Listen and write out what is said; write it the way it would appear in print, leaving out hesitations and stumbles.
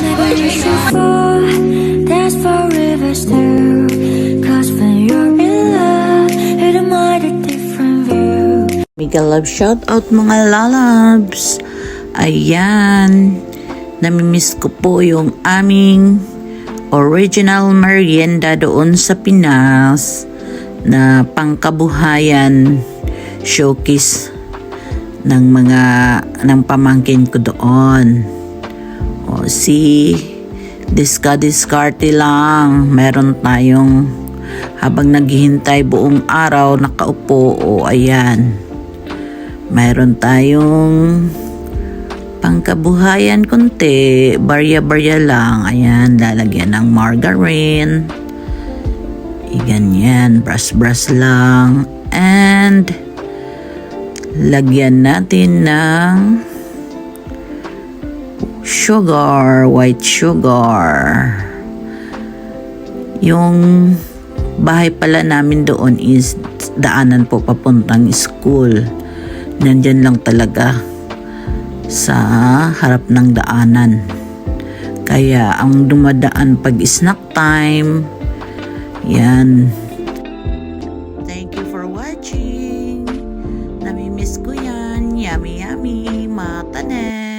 Never reach before, dance for rivers too. Cause when you're in love, it might a different view. Mega love shout out mga lalabs. Ayan, namimiss ko po yung aming original merienda doon sa Pinas na pangkabuhayan showcase ng pamangkin ko doon. O si diskarte lang, meron tayong habang naghihintay buong araw nakaupo. O ayan, mayroon tayong pangkabuhayan konti, barya-barya lang. Ayan, lalagyan ng margarine. Ganyan, brush lang. And lagyan natin ng sugar, white sugar. Yung bahay pala namin doon is daanan po papuntang school. Nandyan lang talaga sa harap ng daanan. Kaya ang dumadaan pag snack time, yan. Thank you for watching. Namimiss ko yan. Yummy, yummy. Matanet.